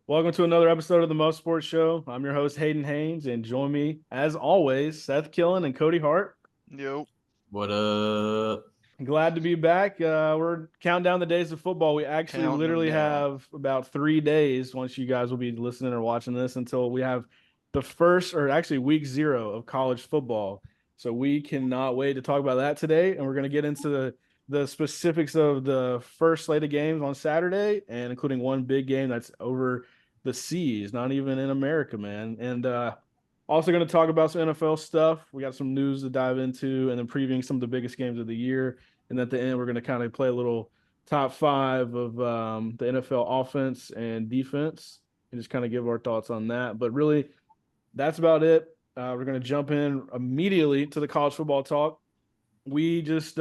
Welcome to another episode of the Muffed Sports Show. I'm your host, Hayden Haynes, and join me, as always, Seth Killen and Cody Hart. Yo. What up? Glad to be back. We're counting down the days of football. We actually Counting them literally down. have about 3 days once you guys will be listening or watching this until we have the first, or actually week 0 of college football. So we cannot wait to talk about that today. And we're going to get into the specifics of the first slate of games on Saturday, and including one big game that's over the seas, not even in America, man. And also going to talk about some NFL stuff. We got some news to dive into, and then previewing some of the biggest games of the year. And at the end, we're going to kind of play a little top 5 of the NFL offense and defense, and just kind of give our thoughts on that. But really, that's about it. We're going to jump in immediately to the college football talk. We just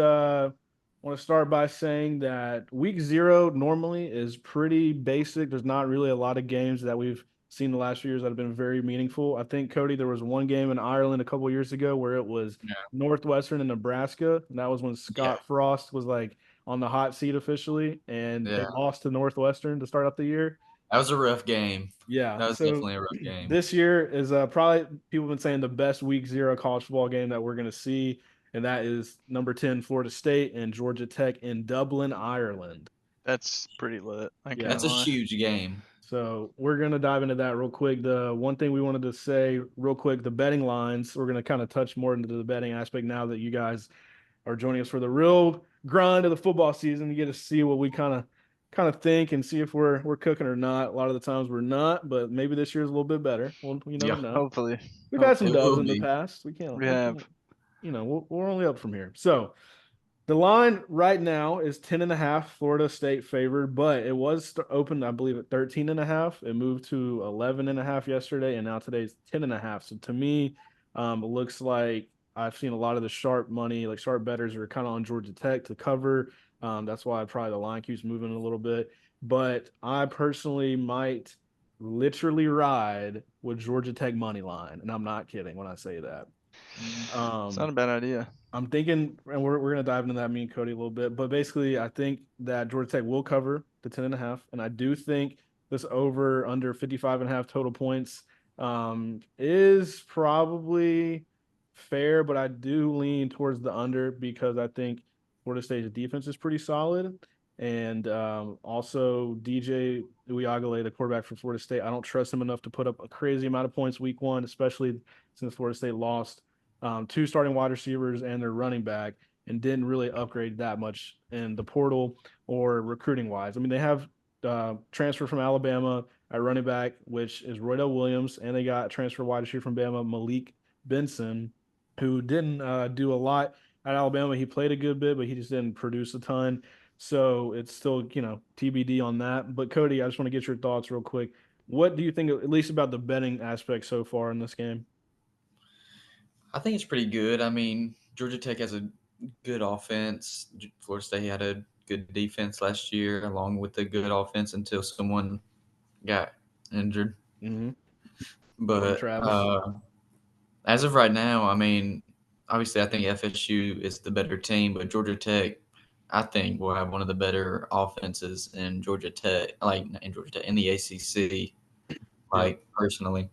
want to start by saying that week 0 normally is pretty basic. There's not really a lot of games that we've seen the last few years that have been very meaningful. I think, Cody, there was one game in Ireland a couple of years ago where it was Yeah. Northwestern and Nebraska, and that was when Yeah. Scott Frost was like on the hot seat officially, and they Yeah. lost to Northwestern to start out the year. That was a rough game. Yeah, That was so definitely a rough game. this year is probably, people have been saying, the best week 0 college football game that we're going to see, and that is number 10 Florida State and Georgia Tech in Dublin, Ireland. That's pretty lit. I Yeah. can't That's a lie. huge game. So we're going to dive into that real quick. The one thing we wanted to say real quick, the betting lines, we're going to kind of touch more into the betting aspect now that you guys are joining us for the real grind of the football season. You get to see what we kind of think and see if we're cooking or not. A lot of the times we're not, but maybe this year's a little bit better. Well, you never Yeah. know. Hopefully. We've had some It dubs will in the be. past. We can't. We have. We're only up from here. So the line right now is 10.5, Florida State favored, but it was opened, I believe, at 13.5. It moved to 11.5 yesterday, and now today's 10.5. So to me, it looks like I've seen a lot of the sharp money, like sharp bettors, are kind of on Georgia Tech to cover. That's why probably the line keeps moving a little bit. But I personally might literally ride with Georgia Tech money line, and I'm not kidding when I say that. It's not Um, a bad idea. I'm thinking, and we're gonna dive into that, me and Cody, a little bit, but basically, I think that Georgia Tech will cover the 10.5, and I do think this over under 55.5 total points is probably fair, but I do lean towards the under because I think Florida State's defense is pretty solid, and also DJ Uyagale, the quarterback for Florida State, I don't trust him enough to put up a crazy amount of points week 1, especially since Florida State lost 2 starting wide receivers and their running back, and didn't really upgrade that much in the portal or recruiting wise. I mean, they have transfer from Alabama at running back, which is Roydell Williams, and they got transfer wide receiver from Bama, Malik Benson, who didn't do a lot at Alabama. He played a good bit, but he just didn't produce a ton. So it's still, TBD on that. But Cody, I just want to get your thoughts real quick. What do you think, at least about the betting aspect so far in this game? I think it's pretty good. I mean, Georgia Tech has a good offense. Florida State had a good defense last year, along with a good offense until someone got injured. Mm-hmm. Jordan But Travis. as of right now, I mean, obviously, I think FSU is the better team, but Georgia Tech, I think, will have one of the better offenses in Georgia Tech, like in Georgia Tech, in the ACC. Yep. Like personally,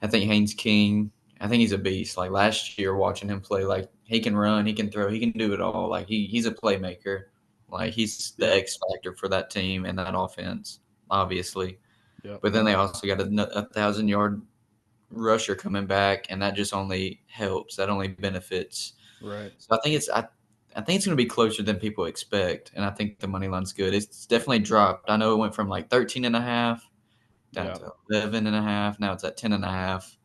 I think Haynes King. I think he's a beast. Like last year, watching him play, like he can run, he can throw, he can do it all. Like he's a playmaker. Like he's the Yep. X factor for that team and that offense, obviously. Yep. But then they also got a 1,000 yard rusher coming back, and that just only helps. That only benefits. Right. So I think it's going to be closer than people expect, and I think the money line's good. It's definitely dropped. I know it went from like 13.5 down Yeah. to 11.5. Now it's at 10.5,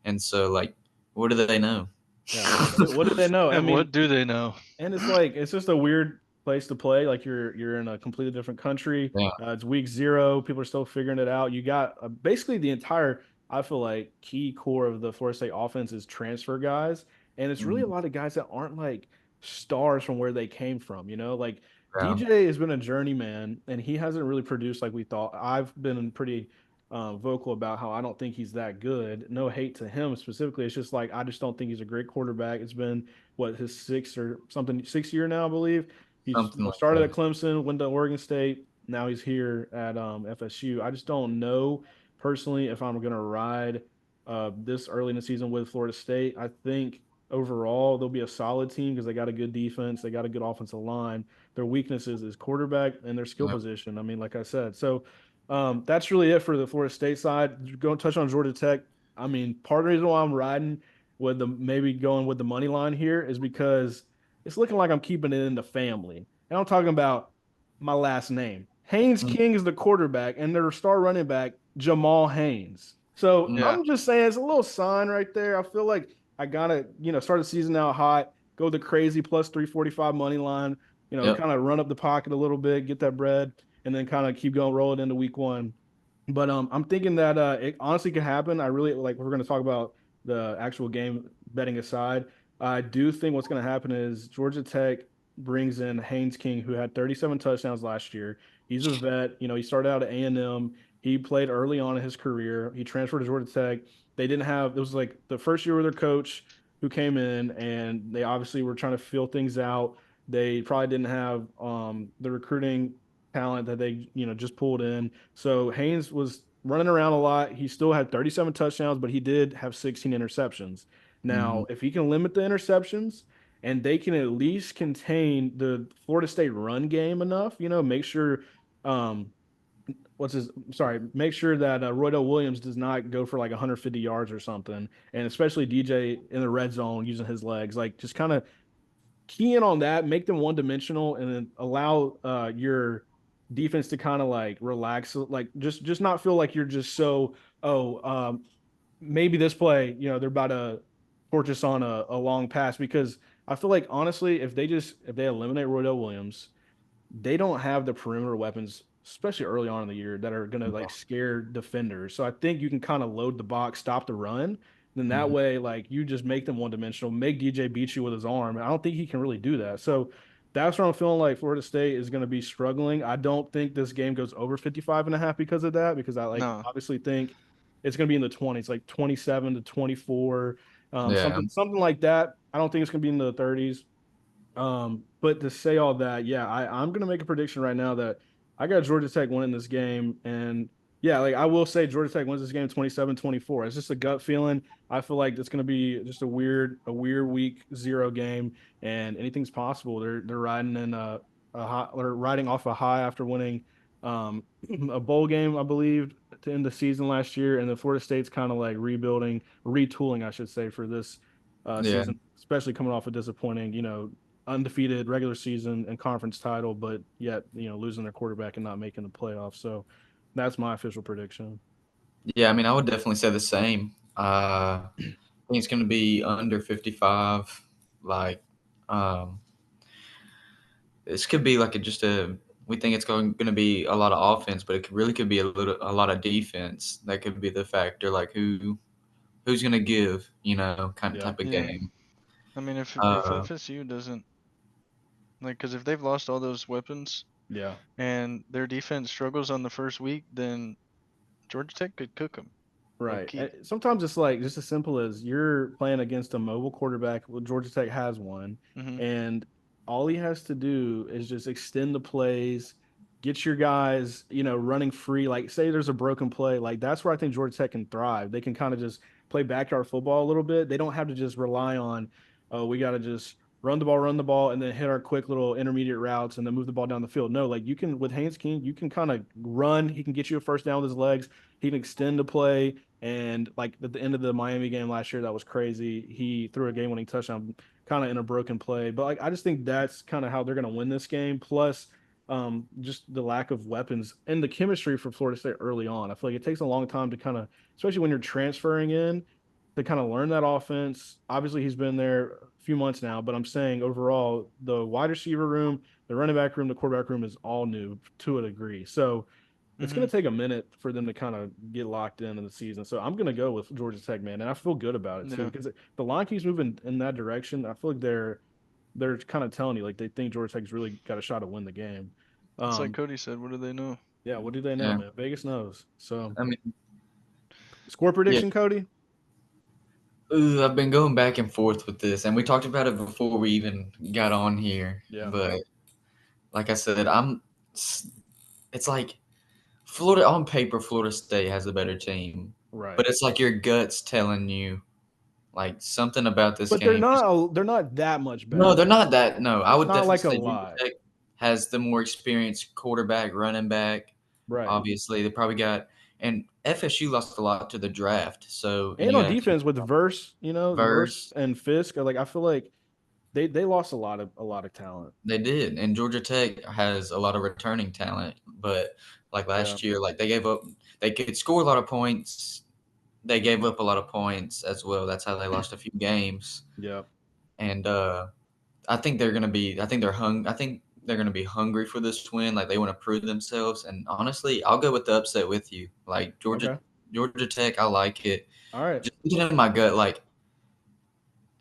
and so like, what do they know? Yeah. What do they know? I mean, What do they know? and it's like it's just a weird place to play. Like you're in a completely different country. Yeah, It's week 0. People are still figuring it out. You got basically the entire, I feel like, key core of the Florida State offense is transfer guys, and it's really a mhm, lot of guys that aren't like stars from where they came from. Like yeah, DJ has been a journeyman, and he hasn't really produced like we thought. I've been pretty vocal about how I don't think he's that good. No hate to him specifically. It's just like I just don't think he's a great quarterback. It's been what, his 6th or something 6th year now, I believe. He's something like started that. at Clemson, went to Oregon State, Now he's here at FSU. I just don't know personally if I'm going to ride this early in the season with Florida State. I think overall they'll be a solid team because they got a good defense, they got a good offensive line. Their weaknesses is quarterback and their skill Yep. position. I mean, like I said, so that's really it for the Florida State side. Go touch on Georgia Tech. I mean, part of the reason why I'm riding with the maybe going with the money line here is because it's looking like I'm keeping it in the family. And I'm talking about my last name. Haynes Mm, King is the quarterback, and their star running back, Jamal Haynes. So mm, Yeah. I'm just saying it's a little sign right there. I feel like I gotta, start the season out hot, go the crazy plus 345 money line, Yep. kind of run up the pocket a little bit, get that bread, and then kind of keep going, roll it into week one. But I'm thinking that it honestly could happen. I really like. We're going to talk about the actual game betting aside. I do think what's going to happen is Georgia Tech brings in Haynes King, who had 37 touchdowns last year. He's a vet. He started out at A&M. He played early on in his career. He transferred to Georgia Tech. They didn't have. It was like the first year with their coach who came in, and they obviously were trying to feel things out. They probably didn't have the recruiting talent that they just pulled in. So Haynes was running around a lot. He still had 37 touchdowns, but he did have 16 interceptions. Hmm. Now, if he can limit the interceptions and they can at least contain the Florida State run game enough, make sure um make sure that Roydell Williams does not go for like 150 yards or something, and especially DJ in the red zone using his legs, like just kind of key in on that, make them one dimensional, and then allow your defense to kind of like relax, like just not feel like you're just so maybe this play, they're about to torch us on a long pass because I feel like honestly, if they eliminate Roydell Williams, they don't have the perimeter weapons, especially early on in the year, that are going to like scare defenders. So I think you can kind of load the box, stop the run. Then that Hmm. way, like you just make them one dimensional, make DJ beat you with his arm. I don't think he can really do that. So that's where I'm feeling like Florida State is going to be struggling. I don't think this game goes over 55.5 because of that, because I like No. obviously think it's going to be in the 20s, like 27 to 24, Yeah. something like that. I don't think it's going to be in the 30s. But to say all that, yeah, I'm gonna make a prediction right now that I got Georgia Tech winning this game. And yeah, like I will say Georgia Tech wins this game 27-24. It's just a gut feeling. I feel like it's gonna be just a weird week zero game, and anything's possible. They're riding in a high, they're riding off a high after winning um a bowl game, I believe, to end the season last year, and the Florida State's kind of like rebuilding, retooling, I should say, for this Yeah. season, especially coming off a disappointing, undefeated regular season and conference title, but yet, losing their quarterback and not making the playoffs. So that's my official prediction. Yeah. I mean, I would definitely say the same. I think it's going to be under 55. Like, um, this could be like just a. We think it's going to be a lot of offense, but it really could be a lot of defense. That could be the factor. Like who's going to give, kind of Yeah. type of Yeah. game. I mean, if Uh, FSU doesn't because if they've lost all those weapons Yeah. and their defense struggles on the first week, then Georgia Tech could cook them low Right. key. Sometimes it's like just as simple as you're playing against a mobile quarterback. Well, Georgia Tech has one, Hmm. and all he has to do is just extend the plays, get your guys, running free. Like, say there's a broken play, like that's where I think Georgia Tech can thrive. They can kind of just play backyard football a little bit. They don't have to just rely on, oh, we got to just run the ball, and then hit our quick little intermediate routes and then move the ball down the field. No, like you can with Haynes King, you can kind of run. He can get you a first down with his legs. He can extend the play. And like at the end of the Miami game last year, that was crazy. He threw a game-winning touchdown, kind of in a broken play. But like I just think that's kind of how they're going to win this game. Plus, just the lack of weapons and the chemistry for Florida State early on. I feel like it takes a long time to kind of, especially when you're transferring in, to kind of learn that offense. Obviously, he's been there a few months now, but I'm saying overall, the wide receiver room, the running back room, the quarterback room is all new to a degree. So it's Hmm. going to take a minute for them to kind of get locked in the season. So I'm going to go with Georgia Tech, man, and I feel good about it too Yeah. because the line keeps moving in that direction. I feel like they're kind of telling you like they think Georgia Tech's really got a shot to win the game. It's like Um, Cody said. What do they know? yeah, what do they know, yeah. man? Vegas knows. So I mean, score yeah. prediction, Cody. I've been going back and forth with this, and we talked about it before we even got on here. Yeah, But like I said, it's like Florida on paper, Florida State has a better team, Right. but it's like your guts telling you like something about this But they're game. not that much No, better. they're not that. No, I It's would not definitely like a say Georgia lot. Tech has the more experienced quarterback, running back. Right. Obviously, they probably got and FSU lost a lot to the draft. So and And you on got defense with Verse, Verse Verse. and Fisk, like I feel like they lost a lot of talent. They did, and Georgia Tech has a lot of returning talent. But like Yeah. last year, like they gave up. They could score a lot of points. They gave up a lot of points as well. That's how they lost a few games. Yeah. And I think they're gonna be. I think they're hung. I think they're gonna be hungry for this win. Like they want to prove themselves. And honestly, I'll go with the upset with you. Like Okay. Georgia Tech, I like it. All right. Just looking in my gut, like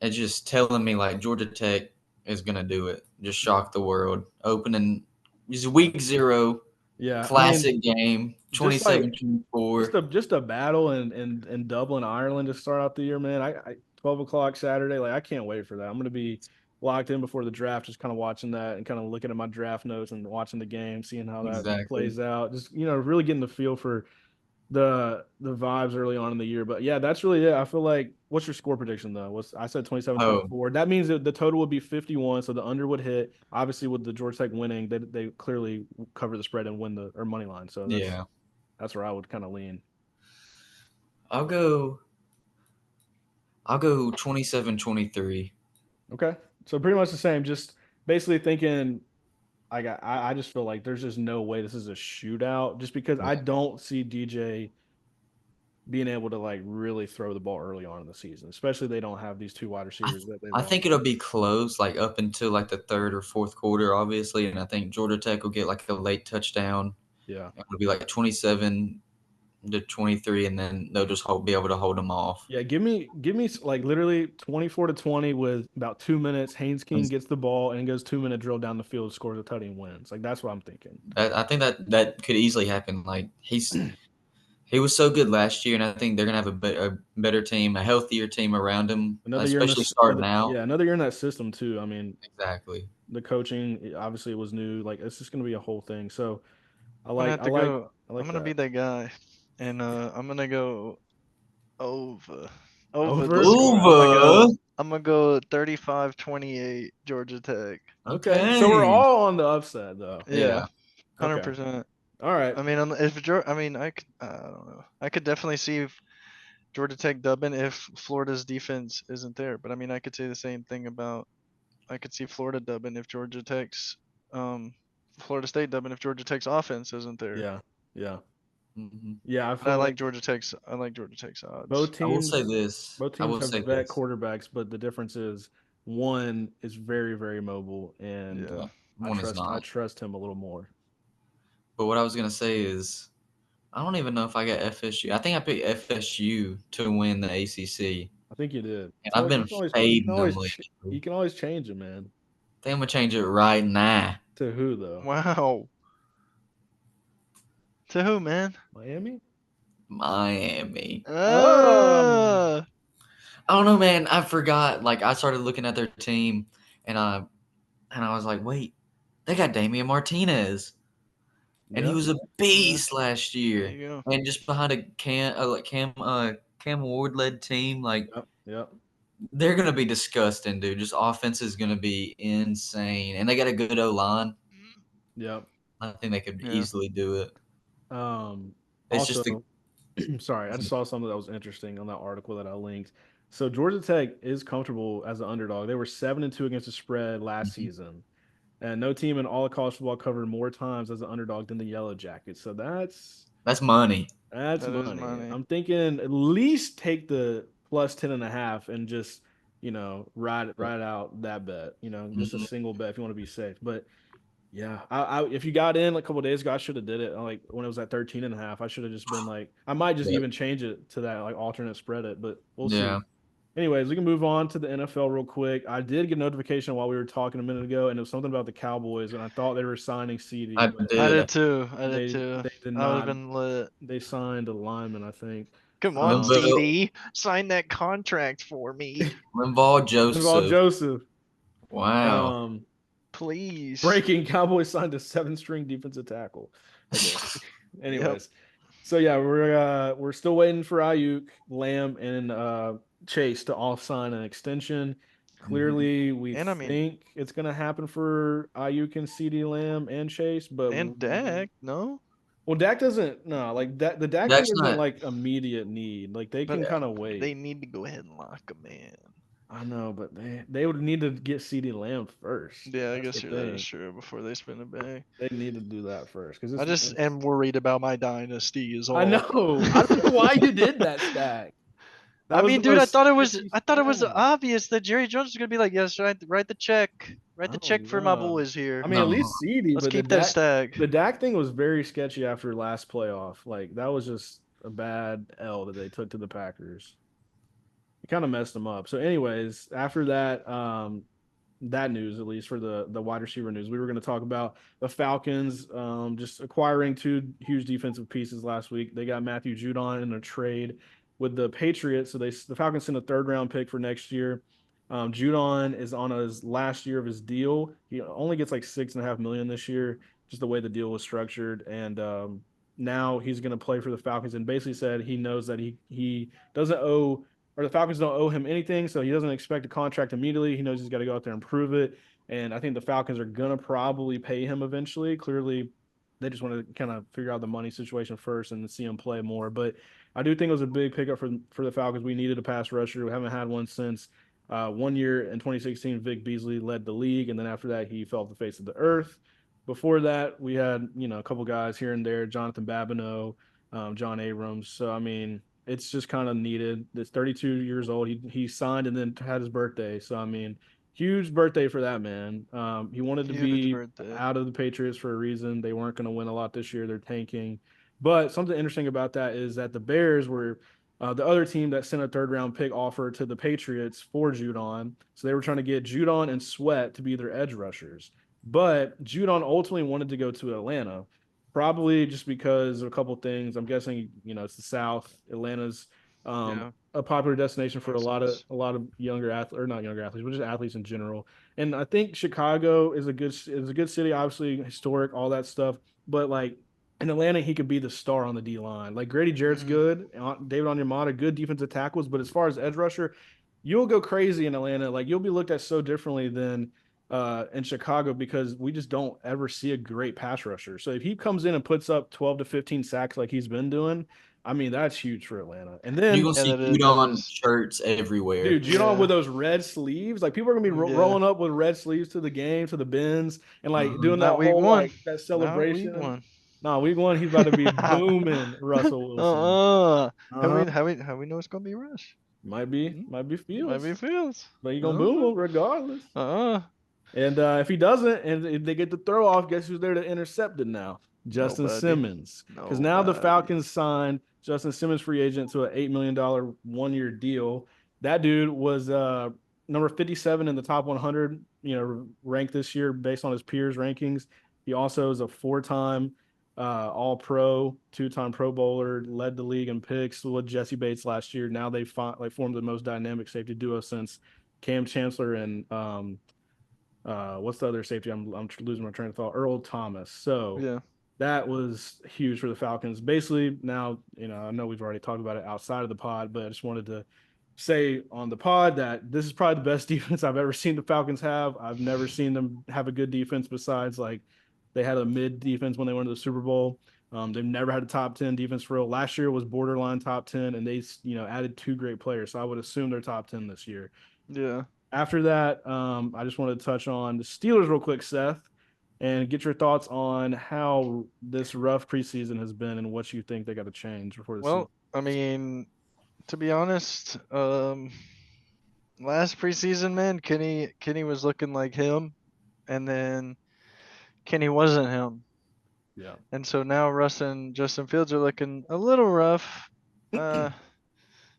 it's just telling me like Georgia Tech is gonna do it. Just shock the world. Opening is week 0, Yeah. I mean, classic game, just like 27-24. just a battle in Dublin, Ireland to start out the year, man. I 12 o'clock Saturday, like I can't wait for that. I'm gonna be locked in before the draft, just kind of watching that and kind of looking at my draft notes and watching the game, seeing how that Exactly. plays out. Just really getting the feel for the vibes early on in the year. But yeah, that's really it. I feel like what's your score prediction though? I said 27 Oh 24. That means that the total would be 51, so the under would hit. Obviously, with the Georgia Tech winning, they clearly cover the spread and win the or money line. So yeah, that's where I would kind of lean. I'll go. I'll go 27-23. Okay. So pretty much the same. Just basically thinking I just feel like there's just no way this is a shootout just because I Yeah. don't see DJ being able to like really throw the ball early on in the season, especially they don't have these two wide receivers that they I love. think it'll be close, like up until like the third or fourth quarter, obviously, and I think Georgia Tech will get like a late touchdown. Yeah. It'll be like 27-23, and then they'll just be able to hold them off. Yeah, give me like literally 24-20 with about 2 minutes. Haynes King gets the ball and goes 2 minute drill down the field, scores a touchdown, and wins. Like that's what I'm thinking. I think that could easily happen. Like he was so good last year, and I think they're gonna have a better team, a healthier team around him, Another year in especially this, starting out. yeah, another year in that system too. I mean, Exactly. the coaching obviously it was new. Like it's just gonna be a whole thing. So I I'm gonna like have I to like go. I I'm like gonna be that. that guy, and I'm gonna go over the Over? score. Over. I'm gonna go 35-28 Georgia Tech. Okay. So we're Okay. all on the upset though. Yeah, Yeah. Okay. 100%. All right. I mean, I mean, I don't know. I could definitely see if Georgia Tech dubbing if Florida's defense isn't there. But I mean, I could say the same thing about I could see Florida dubbing if Georgia Tech's Florida State dubbing if Georgia Tech's offense isn't there. Yeah. Yeah. hmm Yeah. I But I feel like like Georgia Tech's. I like Georgia Tech's both odds. I will say teams this. both I teams will have say vet this. quarterbacks, but the difference is one is very, very mobile and Yeah. Yeah. I One is I not. trust him a little more. But what I was gonna say is, I don't even know if I got FSU. I think I picked FSU to win the ACC, I think you did. and So I've you been can always fading them you lately. can always change it, man. I think I'm gonna change it right now. To who though? Wow. To who, man? Miami? Miami. Um, Uh, I don't know, man. I forgot. Like I started looking at their team, and I was like, wait, they got Damian Martinez, and he yeah, was a beast last there year. you go. And just behind a Cam Ward led team, like yep, yep, they're gonna be disgusting, dude. Just offense is gonna be insane, and they got a good O line. yep. I think they could Yeah. easily do it. It's just the Also, sorry, I just saw something that was interesting on that article that I linked. So Georgia Tech is comfortable as an underdog. They were 7-2 against the spread last Mhm. season, and no team in all of college football covered more times as an underdog than the Yellow Jackets. So That's money. that's That is money. money. I'm thinking at least take the plus 10.5 and just ride out that bet. Just a Mhm. single bet if you want to be safe. But yeah, if you got in like a couple days ago, I should have did it like when it was at 13.5. I should have just been like, I might just But even change it to that like alternate spread it, but we'll yeah, see. Anyways, we can move on to the NFL real quick. I did get a notification while we were talking a minute ago, and it was something about the Cowboys, and I thought they were signing CD, I but I did. did too. I did they too. they did I would have not. been lit. They signed a lineman, I think. Come on, Um, Linval, CD. Sign that contract for me. Linval Linval Joseph. Joseph. Wow. Um, Please. Breaking Cowboys signed a 7-string defensive tackle. Okay. Anyways, so yeah, we're still waiting for Ayuk, Lamb, and Chase to all sign an extension. Clearly, we And I mean, think it's gonna happen for Ayuk and CD Lamb and Chase, but and Dak, no, well, Dak doesn't no like that. The Dak thing Dak's isn't not. like immediate need. Like they but can kind of wait. they need to go ahead and lock him in. I know, but they would need to get CD Lamb first. Yeah, I That's the guess that is thing. true before they spin it back. They need to do that first because I just it's. am worried about my dynasty is I all. know. I don't know why you did that stack. That I was mean, the dude, most sketchy I thought it was stack. obvious that Jerry Jones was gonna be like, yes, write the check, write the Oh check for my no. boys here. I mean, at No. least CD, Let's but keep that stack. The Dak thing was very sketchy after last playoff. Like that was just a bad L that they took to the Packers. It kind of messed them up. So, anyways, after that, that news, at least for the wide receiver news, we were going to talk about the Falcons just acquiring two huge defensive pieces last week. They got Matthew Judon in a trade with the Patriots, so the Falcons sent a third round pick for next year. Judon is on his last year of his deal. He only gets like 6.5 million this year, just the way the deal was structured, and now he's going to play for the Falcons. And basically said he knows that he doesn't owe or the Falcons don't owe him anything, so he doesn't expect a contract immediately. He knows he's got to go out there and prove it. And I think the Falcons are going to probably pay him eventually. Clearly, they just want to kind of figure out the money situation first and see him play more. But I do think it was a big pickup for the Falcons. We needed a pass rusher. We haven't had one since 1 year in 2016. Vic Beasley led the league, and then after that, he fell off the face of the earth. Before that, we had a couple guys here and there, Jonathan Babineau, John Abrams. So I mean, it's just kind of needed. It's 32 years old. He signed and then had his birthday. So I mean, huge birthday for that man. He wanted to Huge be birthday. out of the Patriots for a reason. They weren't going to win a lot this year. They're tanking. But something interesting about that is that the Bears were the other team that sent a third round pick offer to the Patriots for Judon. So they were trying to get Judon and Sweat to be their edge rushers. But Judon ultimately wanted to go to Atlanta. Probably just because of a couple of things. I'm guessing, it's the South. Atlanta's Yeah, a popular destination for makes sense. a lot of younger athletes, or not younger athletes, but just athletes in general. And I think Chicago is a good city, obviously historic, all that stuff. But like in Atlanta, he could be the star on the D line. Like Grady Jarrett's Hmm. good, David Onyemata, good defensive tackles. But as far as edge rusher, you'll go crazy in Atlanta. Like you'll be looked at so differently than in Chicago because we just don't ever see a great pass rusher. So if he comes in and puts up 12 to 15 sacks like he's been doing, I mean, that's huge for Atlanta. And You're then, gonna Yeah, see that Jude that on is. shirts everywhere. dude, Judon with Yeah, those red sleeves, like people are gonna be yeah. rolling up with red sleeves to the game, to the bins, and like doing that Not week whole one. like that Not week celebration. one. Nah, week one, he's about to be booming Russell Wilson. Uh-uh. Uh-huh. How we know it's gonna be Rush? Hmm? Might be Might be Fields, Fields. but he's I gonna don't boom know. him regardless. Uh-uh. And if he doesn't, and if they get the throw off, guess who's there to intercept it now? Justin Nobody. Simmons. Because now the Nobody. Falcons signed Justin Simmons, free agent, to an $8 million 1 year deal. That dude was number 57 in the top 100, ranked this year based on his peers' rankings. He also is a four-time All Pro, two-time Pro Bowler, led the league in picks with Jesse Bates last year. Now they formed the most dynamic safety duo since Cam Chancellor and what's the other safety? I'm losing my train of thought. Earl Thomas. So Yeah. that was huge for the Falcons. Basically, now I know we've already talked about it outside of the pod, but I just wanted to say on the pod that this is probably the best defense I've ever seen the Falcons have. I've never seen them have a good defense besides like they had a mid defense when they went to the Super Bowl. They've never had a top 10 defense for real. Last year was borderline top 10, and they added two great players. So I would assume they're top 10 this year. Yeah. After that, I just wanted to touch on the Steelers real quick, Seth, and get your thoughts on how this rough preseason has been and what you think they got to change before the season. Well, I mean, to be honest, last preseason, man, Kenny was looking like him, and then Kenny wasn't him. Yeah. And so now Russ and Justin Fields are looking a little rough. Uh,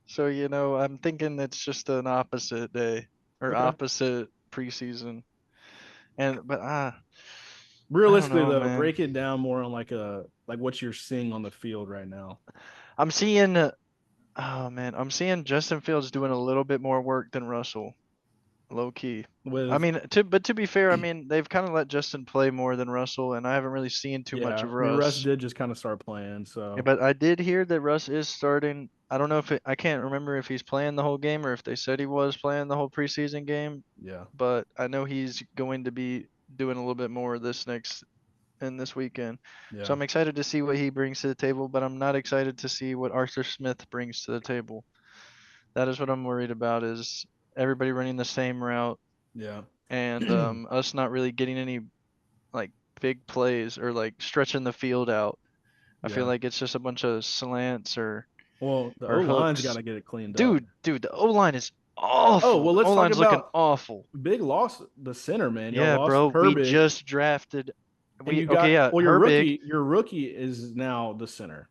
so I'm thinking it's just an opposite day or Okay. opposite preseason. But I don't Realistically, know, though, man. break it down more on like what you're seeing on the field right now. I'm seeing, oh man, I'm seeing Justin Fields doing a little bit more work than Russell. low key. With I mean, to be fair, I mean they've kind of let Justin play more than Russell, and I haven't really seen too much yeah, of I mean Russ Russ. did just kind of start playing, Yeah, so but I did hear that Russ is starting. I don't know if I can't remember if he's playing the whole game or if they said he was playing the whole preseason game, yeah, but I know he's going to be doing a little bit more this weekend. So yeah, I'm excited to see what he brings to the table, but I'm not excited to see what Arthur Smith brings to the table. That is what I'm worried about is everybody running the same route yeah, and us not really getting any like big plays or like stretching the field out. I feel yeah. like it's just a bunch of slants Well, the O or line's got hooks. to get it cleaned up. Dude, the O line is Oh awful. well, The let's O talk line's looking about awful. big loss. The center, man, y'all Yeah, lost bro. We Herbig, just drafted. and you Okay, got yeah, well, Herbig. your rookie is now the center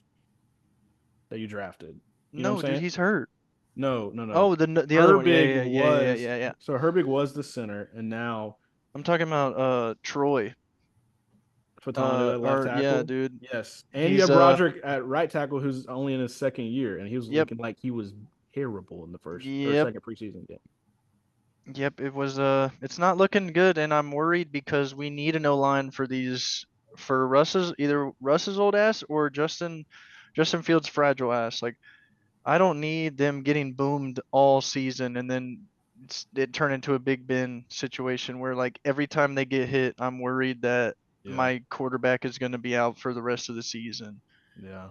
that you drafted. You know what I'm No, dude, saying? he's hurt. No, no, no. Oh, the other one. Yeah, Herbig yeah, yeah, yeah, yeah, was yeah, yeah. so Herbig was the center, and now I'm talking about Troy. Fatanu at left Or yeah, tackle. dude. Yes, and you He's have Broderick at right tackle, who's only in his second year, and he was yep, looking like he was terrible in the first or yep, second preseason game. yep. It was it's not looking good, and I'm worried because we need an O line for these for either Russ's old ass or Justin Fields' fragile ass. Like I don't need them getting boomed all season and then it turn into a Big Ben situation where like every time they get hit, I'm worried that Yeah, my quarterback is going to be out for the rest of the season. yeah.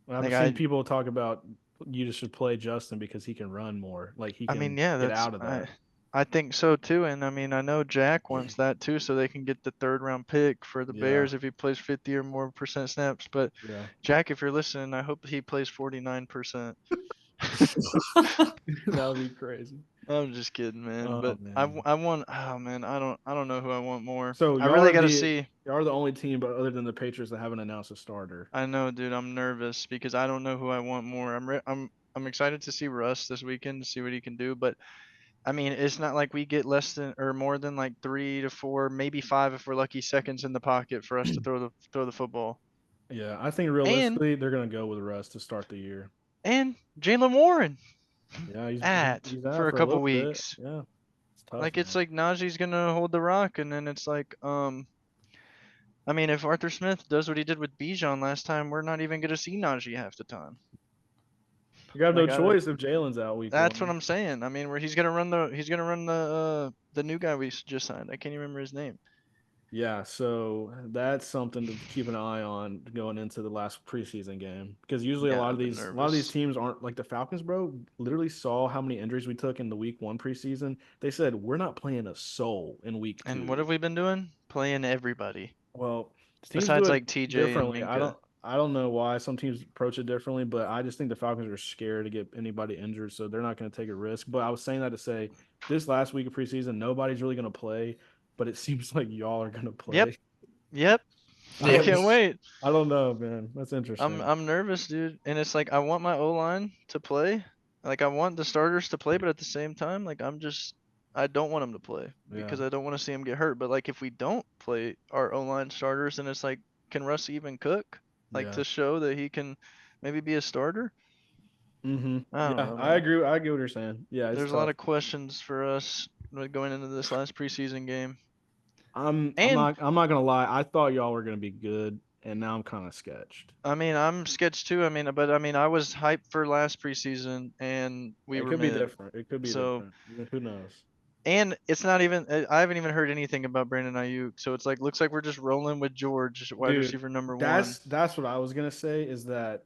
I've Like seen people talk about you just should play Justin because he can run more, like he I mean, can yeah, get out of I think so too, and I mean, I know Jack wants that too, so they can get the third round pick for the Yeah, Bears if he plays 50 or more percent snaps. But yeah. Jack, if you're listening, I hope he plays 49%. That would be crazy. I'm just kidding, man. Oh But man. I want. Oh man, I don't know who I want more. So I really got to see. y'all are the only team, but other than the Patriots, that haven't announced a starter. I know, dude. I'm nervous because I don't know who I want more. I'm excited to see Russ this weekend to see what he can do. But I mean, it's not like we get less than or more than like 3 to 4, maybe 5 if we're lucky seconds in the pocket for us to throw the football. Yeah, I think And realistically they're gonna go with Russ to start the year. Jalen Warren Yeah, he's for out a for a couple little bit. weeks. Yeah, it's tough, Like it's man. like Najee's gonna hold the rock, and then it's like I mean, if Arthur Smith does what he did with Bijan last time, we're not even gonna see Najee half the time. You got no Like choice if Jalen's out week that's what one. I'm saying. I mean, where he's gonna run the new guy we just signed. I can't even remember his name. Yeah, so that's something to keep an eye on going into the last preseason game because usually Yeah, I've been a lot of these nervous. teams aren't like the Falcons, bro. Literally saw how many injuries we took in the week one preseason. They said we're not playing a soul in week And what two. have we been doing? Playing everybody Well, teams do besides it like TJ and differently. Minka. I don't know why some teams approach it differently, but I just think the Falcons are scared to get anybody injured, so they're not going to take a risk. But I was saying that to say this last week of preseason, nobody's really going to play, but it seems like y'all are going to Yep, play. yep. I Yep. can't wait. I don't know, man. That's interesting. I'm nervous, dude. And it's like I want my O line to play. Like I want the starters to play, but at the same time, like I don't want them to play Yeah, because I don't want to see them get hurt. But like if we don't play our O line starters, then it's like, can Russ even cook? Like yeah. to show that he can maybe be a starter? Mm-hmm. I don't Yeah, know, I man. agree. I get what you're saying. Yeah, it's There's a lot tough. of questions for us going into this last preseason game. I'm And not gonna lie. I thought y'all were gonna be good, and now I'm kind of sketched. I mean, I'm sketched too. I mean, but I mean, I was hyped for last preseason and we It were could be mid. different. It could be So different. Who knows? and it's not even. I haven't even heard anything about Brandon Ayuk. So it's like looks like we're just rolling with George, wide Dude, receiver number one. that's what I was gonna say is that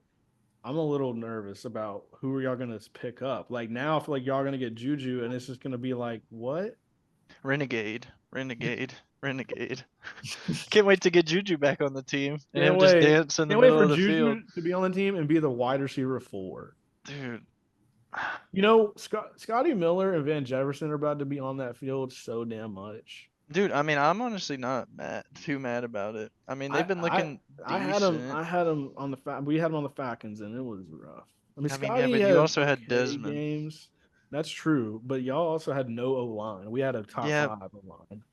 I'm a little nervous about who are y'all gonna pick up. Like now, I feel like y'all gonna get Juju, and it's just gonna be like what? Renegade, renegade, renegade. Can't wait to get Juju back on the team and Can't him just wait. dance in the Can't wait middle for of the field, Juju to be on the team and be the wide receiver four. dude. You know, Scotty Miller and Van Jefferson are about to be on that field so damn much. Dude, I mean, I'm honestly not too mad about it. I mean, they've been I looking decent. I had him on we had him on the Falcons and it was rough. I mean, I mean, yeah, Scotty but you had also had okay Desmond. games. That's true, but y'all also had no O line. We had a top Yeah, five O line.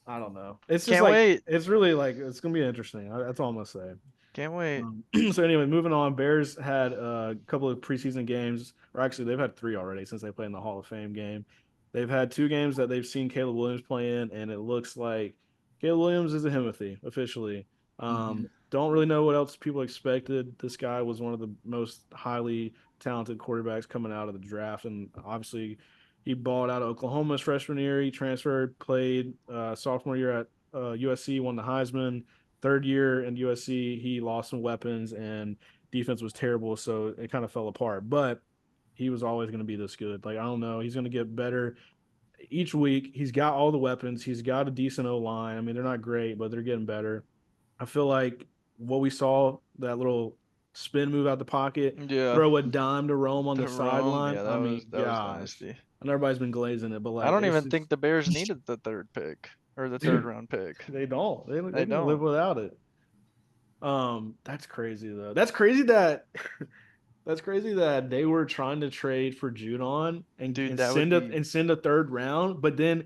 I don't know. It's just can't like wait. it's really like it's gonna be interesting. That's all I'm gonna say. Can't wait. So anyway, moving on. Bears had a couple of preseason games, or actually they've had three already since they played in the Hall of Fame game. They've had 2 games that they've seen Caleb Williams play in, and it looks like Caleb Williams is a Himothy officially. Don't really know what else people expected. This guy was one of the most highly talented quarterbacks coming out of the draft, and obviously he balled out of Oklahoma his freshman year. He transferred, played sophomore year at USC, won the Heisman. Third year in USC, he lost some weapons, and defense was terrible, so it kind of fell apart. But he was always going to be this good. Like, I don't know, he's going to get better each week. He's got all the weapons. He's got a decent O line. I mean, they're not great, but they're getting better. I feel like what we saw, that little spin move out the pocket, Yeah. throw a dime to Rome on the sideline. Yeah, I mean, that was gosh, nasty. and everybody's been glazing it, but like, I don't even just, think the Bears needed the 3rd pick or the 3rd round pick. they don't. They can don't live without it. That's crazy though. That's crazy that that's crazy that they were trying to trade for Judon and send a 3rd round, but then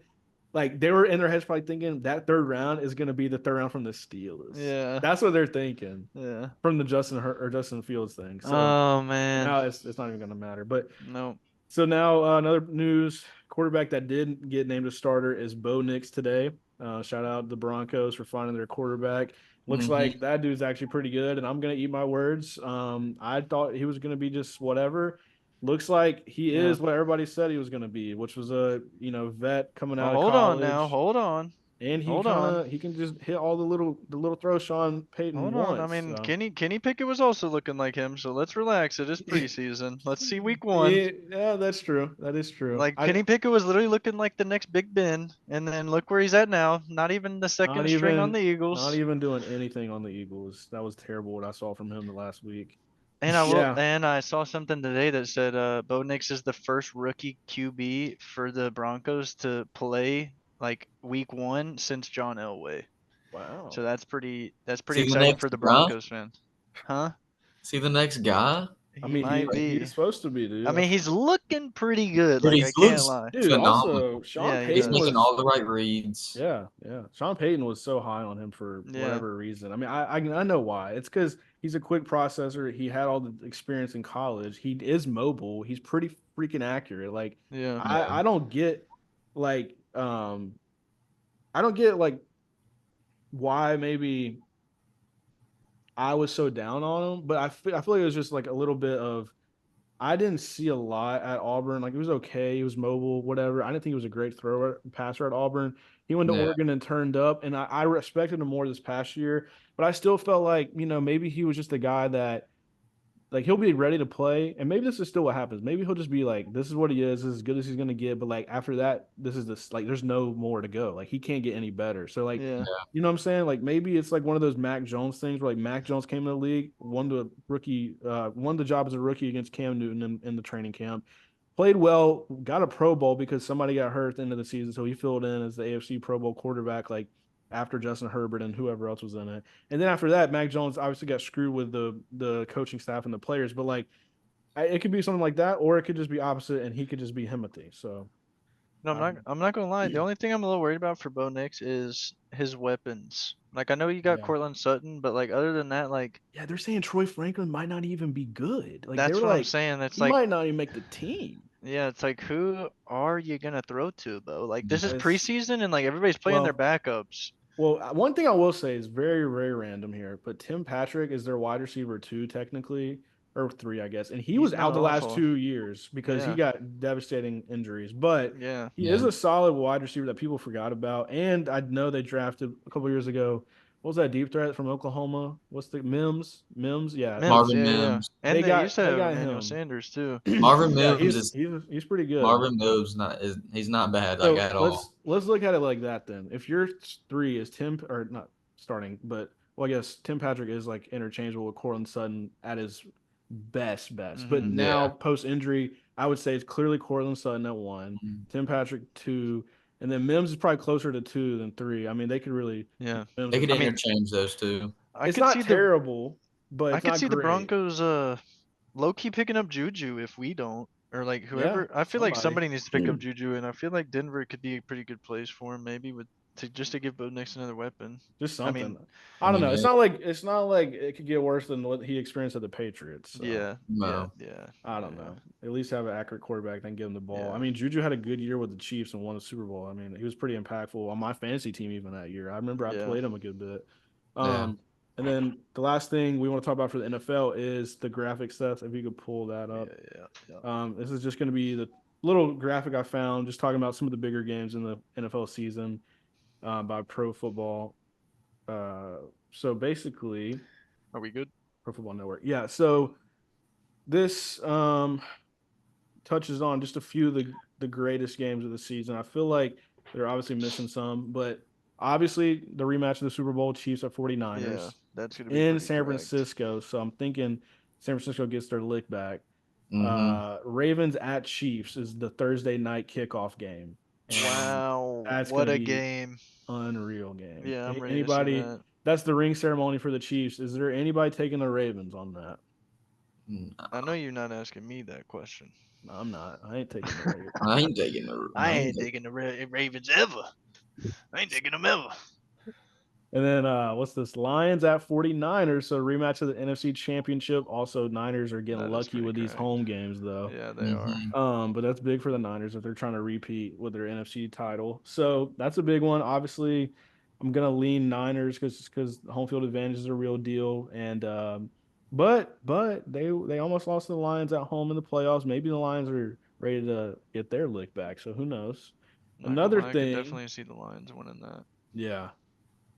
like they were in their heads probably thinking that 3rd round is going to be the 3rd round from the Steelers. Yeah, that's what they're thinking. Yeah, from the Justin Fields thing. So oh man, now it's not even going to matter. But no. So now another news quarterback that did get named a starter is Bo Nix today. Shout out the Broncos for finding their quarterback. Looks like that dude's actually pretty good, and I'm gonna eat my words. I thought he was gonna be just whatever. Looks like he is what everybody said he was gonna be, which was a vet coming out of college. Hold on. And he can just hit all the little throws Sean Payton wants. I mean, Kenny Pickett was also looking like him, so let's relax. It is preseason. Let's see week 1. Yeah, that's true. That is true. Like Kenny Pickett was literally looking like the next Big Ben, and then look where he's at now. Not even the second string on the Eagles. Not even doing anything on the Eagles. That was terrible what I saw from him the last week. And I saw something today that said Bo Nix is the first rookie QB for the Broncos to play like week 1 since John Elway. Wow. So that's pretty exciting for the Broncos fans. Huh? See the next guy? He's supposed to be, dude. I mean, he's looking pretty good. Like, I can't lie. Dude, phenomenal. Also, Sean Payton he's making all the right reads. Yeah. Sean Payton was so high on him for whatever reason. I mean, I know why. It's because he's a quick processor. He had all the experience in college. He is mobile. He's pretty freaking accurate. Like, I don't get like why maybe I was so down on him, but I feel like it was just like a little bit of I didn't see a lot at Auburn. Like, it was okay. He was mobile, whatever. I didn't think he was a great passer at Auburn. He went to Oregon and turned up, and I respected him more this past year. But I still felt like, maybe he was just a guy that, like, he'll be ready to play, and maybe this is still what happens. Maybe he'll just be like, this is what he is. This is as good as he's going to get. But, like, after that, there's no more to go. Like, he can't get any better. So, like, you know what I'm saying? Like, maybe it's like one of those Mac Jones things where, like, Mac Jones came in the league, won the job as a rookie against Cam Newton in the training camp, played well, got a Pro Bowl because somebody got hurt at the end of the season. So he filled in as the AFC Pro Bowl quarterback, like, after Justin Herbert and whoever else was in it. And then after that, Mac Jones obviously got screwed with the coaching staff and the players. But, like, it could be something like that, or it could just be opposite, and he could just be Himothy. So, no, I'm not gonna lie. The only thing I'm a little worried about for Bo Nix is his weapons. Like, I know you got Cortland Sutton, but, like, other than that, like, they're saying Troy Franklin might not even be good. Like, that's what I'm saying. That's he might not even make the team. Yeah, it's like, who are you gonna throw to, Bo? Like, this is preseason, and, like, everybody's playing their backups. Well, one thing I will say is very, very random here, but Tim Patrick is their wide receiver 2 technically, or 3, I guess, and he was out the last 2 years because he got devastating injuries. But he is a solid wide receiver that people forgot about, and I know they drafted a couple years ago. What was that deep threat from Oklahoma? What's the Mims? Yeah, Marvin Mims. And they got Emmanuel Sanders too. Marvin Mims he's pretty good. Marvin Mims he's not bad at all. Let's look at it like that then. If your 3 is Tim, or not starting, but I guess Tim Patrick is like interchangeable with Cortland Sutton at his best. But now post injury, I would say it's clearly Cortland Sutton at 1, Tim Patrick 2. And then Mims is probably closer to 2 than 3. I mean, they could really they could interchange those two. It's not terrible, but it's I could see great. the Broncos low key picking up Juju if we don't, or like whoever. I feel like somebody needs to pick up Juju, and I feel like Denver could be a pretty good place for him, maybe with just to give Bo Nix another weapon. Just I mean, something. I don't know. yeah. It's not like it could get worse than what he experienced at the Patriots. So yeah, No. I don't know. At least have an accurate quarterback, then give him the ball. I Yeah. mean, Juju had a good year with the Chiefs and won the Super Bowl. I mean, he was pretty impactful on my fantasy team even that year. I remember I Yeah. played him a good bit. Yeah. And then the last thing we want to talk about for the NFL is the graphic stuff. If you could pull that up. This is just going to be the little graphic I found, just talking about some of the bigger games in the NFL season by Pro Football. So basically, Are we good? Pro Football Network. Yeah. So this touches on just a few of the greatest games of the season. I feel like they're obviously missing some, but obviously the rematch of the Super Bowl Chiefs at 49ers Yeah, that's gonna be in pretty San cracked. Francisco. So I'm thinking San Francisco gets their lick back. Mm-hmm. Ravens at Chiefs is the Thursday night kickoff game. And Wow, that's what gonna a be game! unreal game. Yeah, I'm ready to see Anybody that. that's the ring ceremony for the Chiefs. Is there anybody taking the Ravens on that? I know you're not asking me that question. No, I'm not. I ain't taking the Ravens. I ain't taking the. I ain't taking the Ravens ever. I ain't taking them ever. And then what's this? Lions at 49ers. So rematch of the NFC Championship. Also, Niners are getting That is lucky pretty with these cracked. home games though. Yeah, they are. Mm-hmm. But that's big for the Niners if they're trying to repeat with their NFC title. So that's a big one. Obviously, I'm gonna lean Niners because home field advantage is a real deal. And but they almost lost to the Lions at home in the playoffs. Maybe the Lions are ready to get their lick back. So who knows? Not gonna Another lie, I could thing, definitely see the Lions winning that. yeah.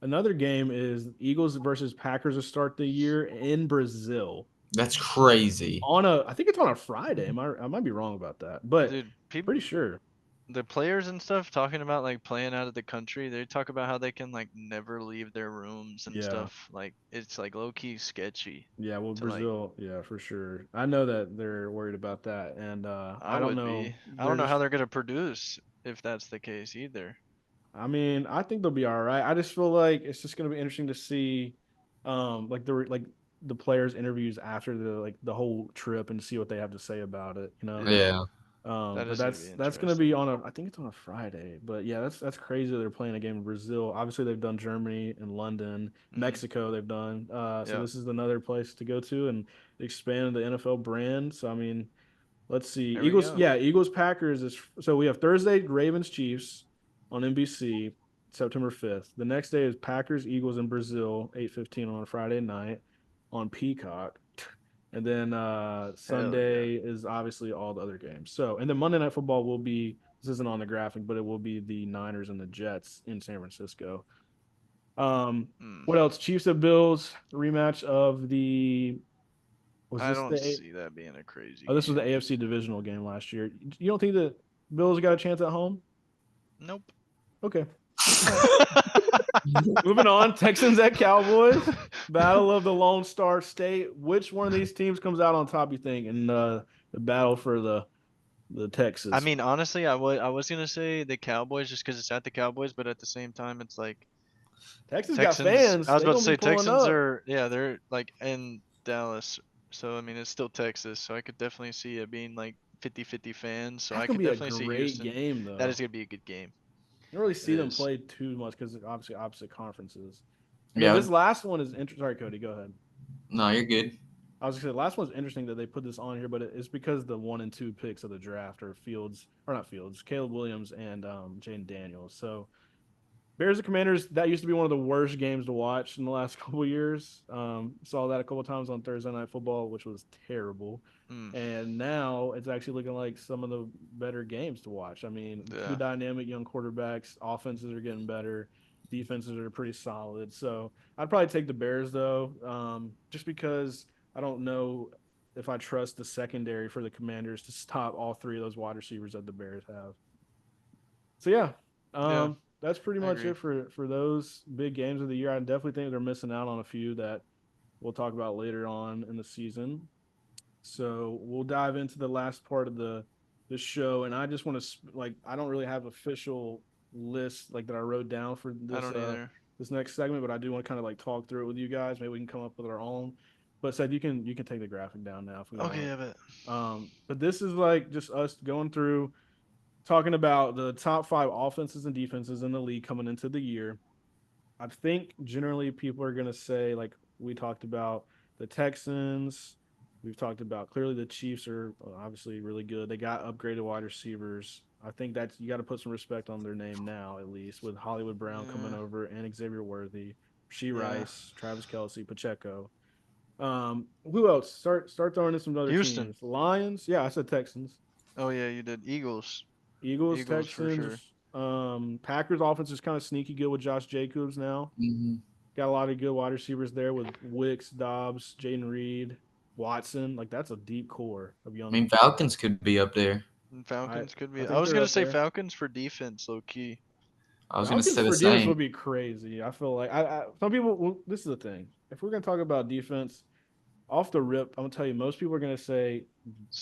Another game is Eagles versus Packers to start the year in Brazil That's crazy. on I think it's on a Friday. I might be wrong about that, but Dude, people, pretty sure. the players and stuff talking about like playing out of the country. They talk about how they can like never leave their rooms and Yeah. stuff. Like it's like low key sketchy Yeah, well, to like. Brazil, yeah, for sure. I know that they're worried about that, and I I don't would know. be. I They're don't know how just. they're gonna produce if that's the case either. I mean, I think they'll be all right. I just feel like it's just going to be interesting to see, like the players' interviews after the whole trip and see what they have to say about it. You know. Yeah, Yeah. that But is gonna be that's going to be interesting. on I think it's on a Friday. But yeah, that's crazy that they're playing a game in Brazil. Obviously, they've done Germany and London, Hmm. Mexico. They've done. So Yeah, this is another place to go to and expand the NFL brand. So I mean, let's see. there we Eagles, go. yeah, Eagles Packers is so we have Thursday Ravens Chiefs on NBC, September 5th. The next day is Packers Eagles in Brazil, 8:15 on a Friday night on Peacock. And then Hell yeah. Sunday is obviously all the other games. So, and then Monday Night Football will be this isn't on the graphic, but it will be the Niners and the Jets in San Francisco. Um, Hmm. what else? Chiefs and Bills rematch of the was I this don't the see that being a crazy oh, this was the game. AFC divisional game last year. You don't think the Bills got a chance at home? Nope. Okay. All right. Moving on. Texans at Cowboys. Battle of the Lone Star State. Which one of these teams comes out on top, you think, in the battle for the I Texas? mean, honestly, I was gonna say the Cowboys just because it's at the Cowboys, but at the same time, it's like Texas got Texans. fans. I was They about to gonna be say pulling Texans up. are yeah, they're like in Dallas. So I mean, it's still Texas, so I could definitely see it being like 50-50 fans. So That's I gonna could be a definitely see great Houston. game, That is though. gonna be a good game. You don't really It see them is. play too much because they're obviously opposite conferences. And then Yeah. this last one is interesting. Sorry, Cody, go ahead. No, you're good. I was gonna say the last one's interesting that they put this on here, but it's because the 1 and 2 picks of the draft are Fields or not Fields, Caleb Williams and Jane Daniels. So Bears and Commanders, that used to be one of the worst games to watch in the last couple of years. Saw that a couple of times on Thursday Night Football, which was terrible. Mm, And now it's actually looking like some of the better games to watch. I mean, two yeah. dynamic young quarterbacks, offenses are getting better, defenses are pretty solid. So I'd probably take the Bears though, just because I don't know if I trust the secondary for the Commanders to stop all three of those wide receivers that the Bears have. So yeah, Yeah. that's pretty I much agree. it for those big games of the year. I definitely think they're missing out on a few that we'll talk about later on in the season. So we'll dive into the last part of the show, and I just want to like I don't really have official list like that I wrote down for I don't either. this next segment, but I do want to kind of like talk through it with you guys. Maybe we can come up with our own. But said you can take the graphic down now if we Okay, want. I bet. But this is like just us going through. talking about the top 5 offenses and defenses in the league coming into the year, I think generally people are going to say, like we talked about, the Texans. We've talked about clearly the Chiefs are obviously really good. They got upgraded wide receivers. I think that you got to put some respect on their name now, at least with Hollywood Brown coming Yeah. over and Xavier Worthy, She Yeah. Rice, Travis Kelsey, Pacheco. Who else? Start throwing in some other Houston. teams. Lions. Yeah, I said Texans. Oh yeah, you did. Eagles. Eagles, Eagles for sure. Texans. Packers offense is kind of sneaky good with Josh Jacobs now. Mm-hmm. Got a lot of good wide receivers there with Wicks, Dobbs, Jaden Reed, Watson. Like that's a deep core of I young. mean, Falcons could be up there. And I Falcons could I be. I think was they're gonna up say there. Falcons for defense, low key. I was gonna Falcons say the for defense same. would be crazy. I feel like some people. Well, this is the thing. If we're gonna talk about defense, off the rip, I'm gonna tell you most people are gonna say.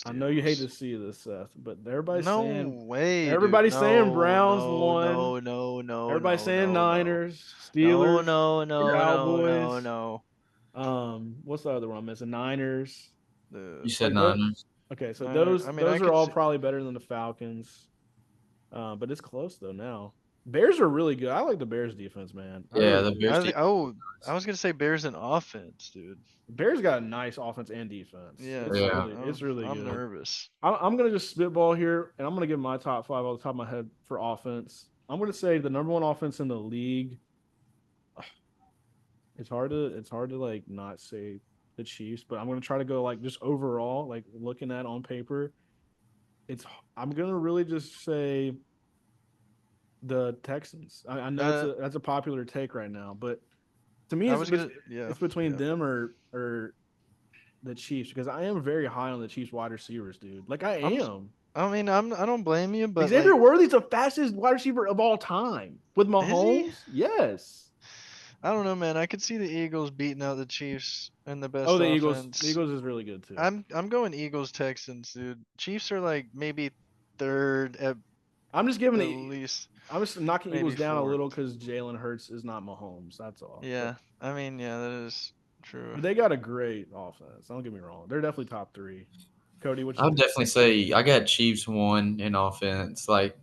I know you hate to Steelers. see this, Seth, but No way, dude. everybody's saying No, Browns no, won. no, no, no, Everybody's no, saying no, no. Niners, No, Steelers, no, no, no, no, Cowboys. no. What's the other one I'm missing? Niners. You The said Like those. Niners. Okay, so Niner. those I mean, I those are could all see. probably better than the Falcons. But it's close though now. Bears are really good. I like the Bears defense, man. I Yeah, really the do. Bears. I was gonna say Bears in offense, dude. Bears got a nice offense and defense. Yeah, It's Yeah. dude. really I'm good. nervous. I'm gonna just spitball here, and I'm gonna give my top 5 off the top of my head for offense. I'm gonna say the number 1 offense in the league. It's hard to like not say the Chiefs, but I'm gonna try to go like just overall, like looking at on paper. It's I'm gonna really just say the Texans. I know that's a popular take right now, but to me, I it's was gonna. Yeah. it's between Yeah. them or the Chiefs because I am very high on the Chiefs wide receivers, dude. Like I I'm. am. I mean, I don't blame you, but Xavier like, Worthy's the fastest wide receiver of all time with is he? Mahomes. Yes. I don't know, man. I could see the Eagles beating out the Chiefs in the Oh, best the Eagles. The offense. Eagles is really good too. I'm going Eagles Texans, dude. Chiefs are like maybe third at I'm just giving the the. least, I'm just knocking maybe Eagles down a fourth. little because Jalen Hurts is not Mahomes. That's all. Yeah, I mean, yeah, that is true. But they got a great offense. Don't get me wrong. They're definitely top 3. Cody, what I you would think? definitely say I got Chiefs 1 in offense. Like,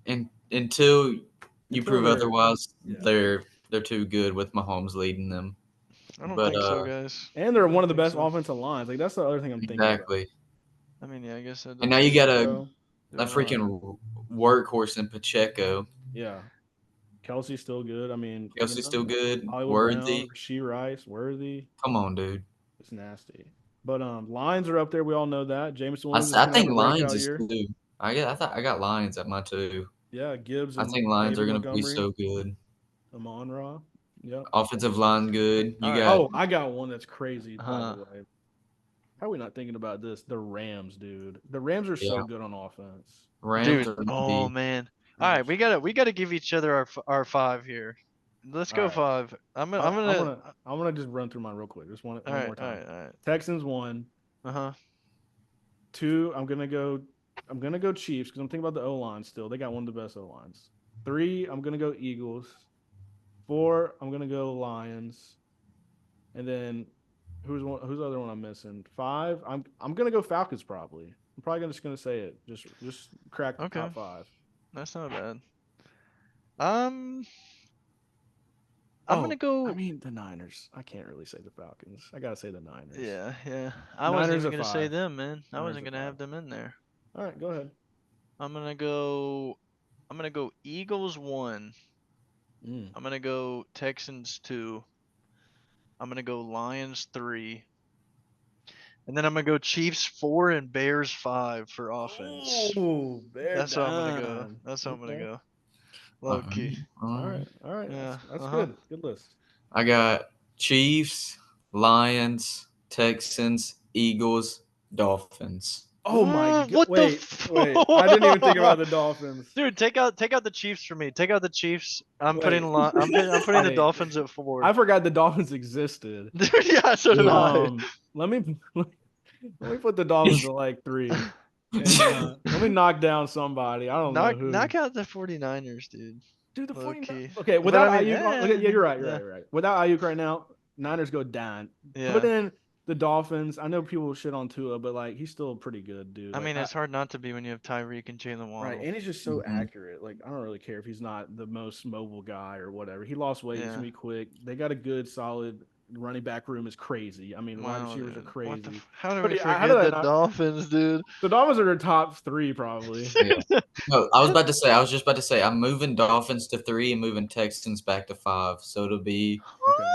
until you Until prove they're otherwise, yeah. they're too good with Mahomes leading them. I don't But think so, guys. And they're I one don't of the think best so. offensive lines. Like that's the other thing I'm thinking about. exactly. I mean, yeah, I guess that And does now you make got sense. a Pacheco, freaking workhorse in Pacheco. yeah. Kelsey's still good. I mean, Kelsey's still good. Hollywood Worthy. Brown, She Rice, Worthy. Come on, dude. It's nasty. But Lions are up there. We all know that. Jameson I, Williams is I gonna have think a Lions breakout is year. too. I got Lions at my 2. Yeah, Gibbs I and think Lions maybe are gonna be Montgomery, so good. Amon Ra. Yep. Offensive line good. You All right. got Oh, I got one that's crazy, by Huh. the way. How are we not thinking about this? The Rams, dude. The Rams are so Yeah. good on offense. Rams Dude, are gonna oh be. man. All right, we gotta give each other our 5 here. Let's go All right. 5. I'm gonna just run through mine real quick. Just one all more right, all time. right, all right. Texans 1. Uh-huh. 2, I'm gonna go Chiefs because I'm thinking about the O line still. They got one of the best O lines. 3, I'm gonna go Eagles. 4, I'm gonna go Lions. And then who's the other one I'm missing? 5, I'm gonna go Falcons probably. I'm probably just gonna say it. Just crack the Okay. top 5. That's not bad. I'm gonna go. I mean the Niners. I can't really say the Falcons. I gotta say the Niners. Yeah, yeah. I wasn't Niners even at gonna say 5. them, man. I Niners wasn't at gonna have 5. them in there. All right, go ahead. I'm gonna go Eagles 1. I'm gonna go Texans 2. I'm gonna go Lions 3. And then I'm gonna go Chiefs 4 and Bears 5 for offense. Oh, bear That's how I'm gonna go. down. That's how I'm gonna Okay. go. Low key. All right. Yeah. That's Uh-huh. good. Good list. I got Chiefs, Lions, Texans, Eagles, Dolphins. Oh my god! What Wait. the I didn't even think about the Dolphins. Dude, take out the Chiefs for me. Take out the Chiefs. I'm putting Wait. I'm putting the Wait. Dolphins at 4. I forgot the Dolphins existed. Dude, yeah, so did I. Let me put the Dolphins at like 3. And, let me knock down somebody. I don't know who. Knock out the 49ers, dude. Dude, the Low 49ers. key. Okay, But without I mean, Ayuk, yeah, you're right. yeah. Right. Without Ayuk right now, Niners go down. Yeah. Put in the Dolphins. I know people shit on Tua, but like he's still pretty good, dude. I Like, mean, it's hard not to be when you have Tyreek and Jalen right, Waddle. and he's just so Mhm. accurate. Like I don't really care if he's not the most mobile guy or whatever. He lost weight. He's Yeah. gonna be quick. They got a good, solid running back room. Is crazy. I mean, wide Wow, receivers are dude. What the? crazy. How do But we how did forget I the not? Dolphins, dude? The Dolphins are their top 3 probably. Yeah. No, I was just about to say, I'm moving Dolphins to 3 and moving Texans back to 5. So it'll be, Okay.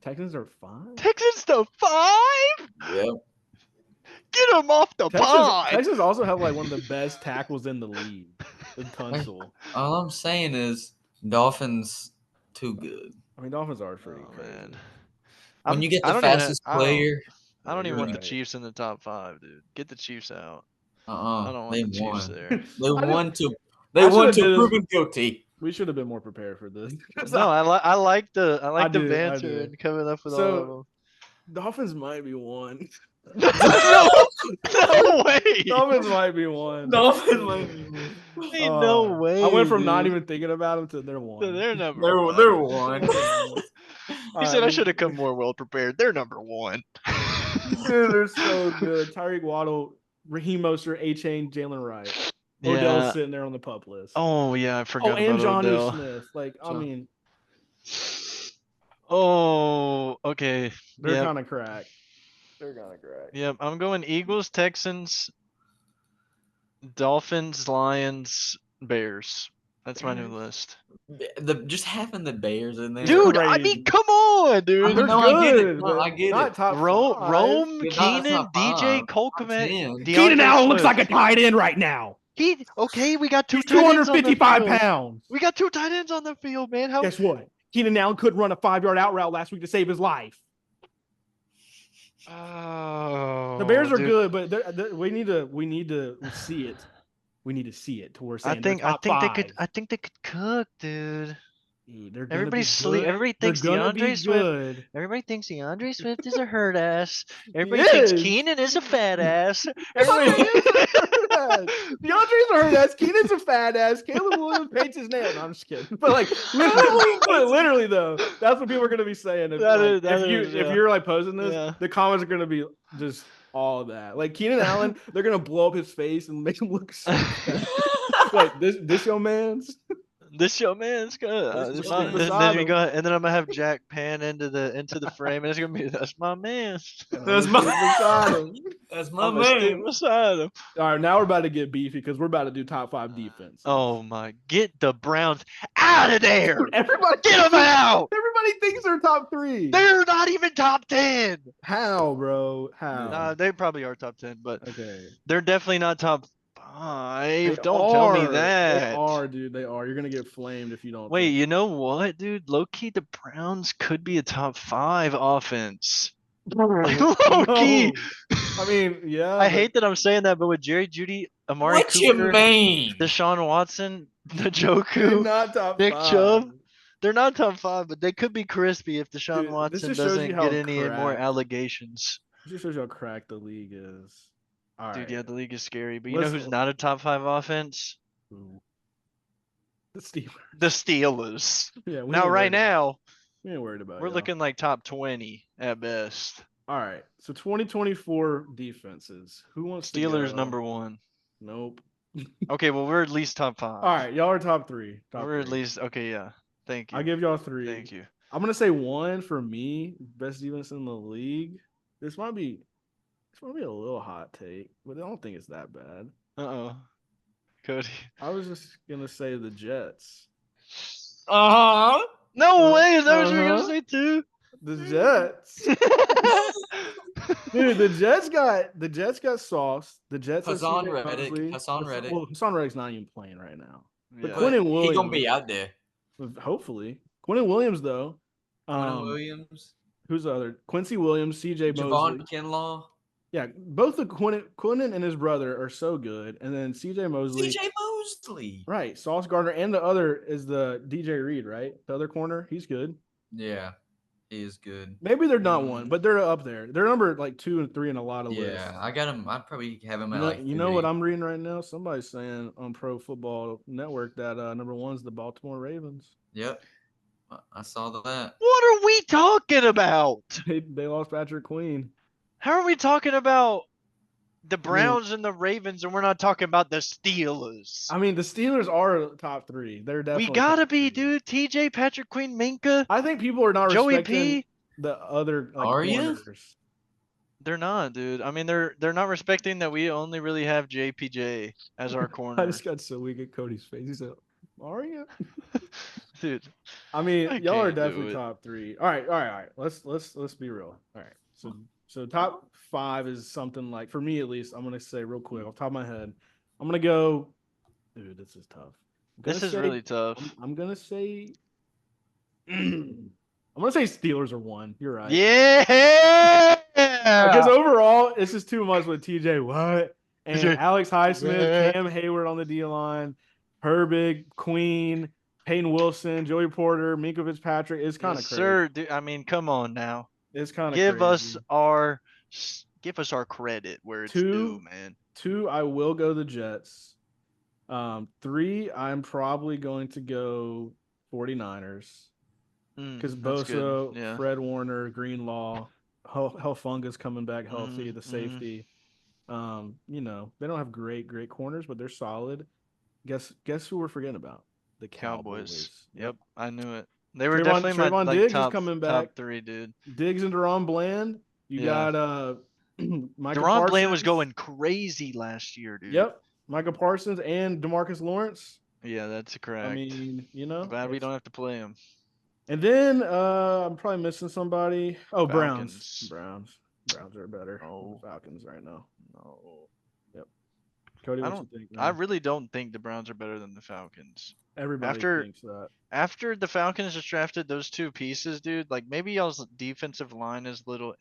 Texans are 5. Texans to 5? yep. Get them off the pod. Texans also have like one of the best tackles in the league. The Tunsil. All I'm saying is Dolphins too good. I mean, Dolphins are pretty Oh, crazy. man. When you get the I don't even fastest I don't- player, I don't Yeah, even want you're the right. Chiefs in the top 5, dude. Get the Chiefs out. I don't want they the Chiefs won. there. They I won didn't- to they I won should've to did this- proven guilty. We should have been more prepared for this. No, I like the I do, I banter do. and coming up with So- all of them. Dolphins might be 1. No way. Dolphins might be 1. Dolphins might be one. Ain't no way. I went from not dude. even thinking about them to they're 1. They're number They're one. they're one. He said I should have come more well prepared. They're number 1. Dude, they're so good. Tyreek Waddle, Raheem Mostert, A-Chain, Jalen Wright. Odell's Yeah. sitting there on the pup list. Oh yeah, I forgot and about Jonnu Odell. Smith. Like, I So- mean, Oh, okay. they're Yep. kind of crack. They're kind of crack. Yep. I'm going Eagles, Texans, Dolphins, Lions, Bears. That's my new list. Just having the Bears in there. Dude, I crazy. mean, come on, dude. They're No, I get it. good, No, but I get not it. top Rome, 5. Rome, Yeah, that's Keenan, not DJ, 5. Cole Top Kmet, 10. DeAndre Keenan Allen looks Swift. like a tight end right now. Okay, we got 2 He's tight ends on the 255 field. pounds. We got 2 tight ends on the field, man. How? Guess what? Keenan Allen couldn't run a 5-yard out route last week to save his life. Oh, The Bears are dude. good, but we need to see it. We need to see it to where I saying think they're top 5. they could cook, dude. Dude, they're gonna Everybody be sleep. good. Everybody They're thinks gonna be DeAndre Swift. good. Everybody thinks DeAndre Swift is a hurt ass. Everybody He thinks is. Keenan is a fat ass. DeAndre Everybody. is a hurt ass. DeAndre's a hurt ass. Keenan's a fat ass. Caleb Williams paints his nail. No, I'm just kidding. But like literally though, that's what people are gonna be saying. If, That like, is- that if is, if yeah. you're like posting this, Yeah. the comments are gonna be just all of that. Like Keenan Allen, they're gonna blow up his face and make him look so bad. Like this your man's. This your man's good. This This your my- man. then Beside we him. go, and then I'm gonna have Jack pan into the frame, and it's gonna be that's my man. And I'm That's gonna my- stick beside him. That's my I'm gonna stick man. beside him. All right, now we're about to get beefy because we're about to do top 5 defense. Oh my! Get the Browns out of there! Dude, everybody Get them out! Everybody thinks they're top 3. They're not even top 10. How, bro? How? Nah, they probably are top 10, but Okay. they're definitely not top 5. They Don't tell me are. that. They are, dude. They are. You're gonna get flamed if you don't. Wait, think- you know what, dude? Low key, the Browns could be a top 5 offense. Like, low key. I mean, yeah. I but hate that I'm saying that, but with Jerry Judy, Amari What you Cooper, mean? Deshaun Watson, they're Njoku, not top Nick 5. Chubb. They're not top 5, but they could be crispy if Deshaun Dude, this Watson just shows doesn't you how get any more cracked- allegations. It just shows you how cracked the league is. All Dude, right. yeah, the league is scary. But you know Let's- who's not a top 5 offense? Ooh. The Steelers. The Steelers. Yeah. we Now, ain't right worried about- now, we ain't worried about. we're y'all. looking like top 20 at best. All right. So 2024 defenses. Who wants to Steelers go? number 1. Nope. Okay, well, we're at least top 5. All right, y'all are top 3. Top We're at 3. least okay. Yeah. Thank you. I'll give y'all 3. Thank you. I'm gonna say 1 for me, best defense in the league. This might be a little hot take, but I don't think it's that bad. Uh-oh. Cody. I was just gonna say the Jets. Uh-huh. No way. Is that what you were gonna Uh-huh. say too? The Jets, dude. The Jets got sauce. The Jets. have Hassan CJ Reddick. Mosley. Hassan Reddick. Well, Hassan Reddick's not even playing right now. But Yeah. Quentin He Williams. gonna be out there. Hopefully, Quentin Williams though. Quentin Williams, Who's the other? Quincy Williams, CJ Mosley. Javon Kinlaw, Yeah, both the Quentin and his brother are so good, and then CJ Mosley. CJ Mosley. Right, Sauce Gardner, and the other is the DJ Reed, right? The other corner, he's good. Yeah, he is good. Maybe they're not one, but they're up there. They're number like 2 and 3 in a lot of lists. Yeah, I got him. I'd probably have him You at know, like. you know what 30. I'm reading right now? Somebody's saying on Pro Football Network that number 1 is the Baltimore Ravens. Yep, I saw that. What are we talking about? They lost Patrick Queen. How are we talking about the mean- Browns and the Ravens, and we're not talking about the Steelers? I mean, the Steelers are top 3. They're definitely. We gotta top be, 3. dude. TJ, Patrick Queen, Minka. I think people are not Joey respecting P. the other like Are ya? corners. They're not, dude. I mean, they're not respecting that we only really have JPJ as our I corner, just got so weak at Cody's face. He said, "Are you?" dude. I mean, I y'all are can't do definitely it. top 3. All right. Let's be real. All right. So top 5 is something like, for me at least, I'm gonna say real quick off the top of my head, I'm gonna go. Dude, this is tough. This is really tough. I'm gonna say. I'm gonna say Steelers are 1. You're right. Yeah. Because overall, it's just too much with TJ Watt and TJ Alex Highsmith, Watt. Cam Hayward on the D line, Herbig, Queen, Peyton Wilson, Joey Porter, Minka Fitzpatrick. It's kind of Yes, crazy. sir. Dude, I mean, come on now. It's kind of Give crazy. us our credit where it's Two- due, man. 2, I will go the Jets. 3, I'm probably going to go 49ers. Because That's good. Bosa, Yeah. Fred Warner, Greenlaw, Helfunga's coming back healthy, the safety. You know, they don't have great corners, but they're solid. Guess who we're forgetting about? The Cowboys. Cowboys. Yep, I knew it. They were Trayvon- definitely my Trayvon like Diggs is top coming top back. 3, dude. Diggs and Deron Bland. You Yeah. got Micah Deron Bland was Parsons. going crazy last year, dude. Yep. Micah Parsons and DeMarcus Lawrence. Yeah, that's correct. I mean, you know. Glad we don't have to play him. And then I'm probably missing somebody. Oh, Falcons. Browns are better No. than the Falcons right now. No. Cody, I what don't- you think? I Man? really don't think the Browns are better than the Falcons. Everybody after- thinks that. After the Falcons just drafted those 2 pieces, dude, like maybe y'all's defensive line is little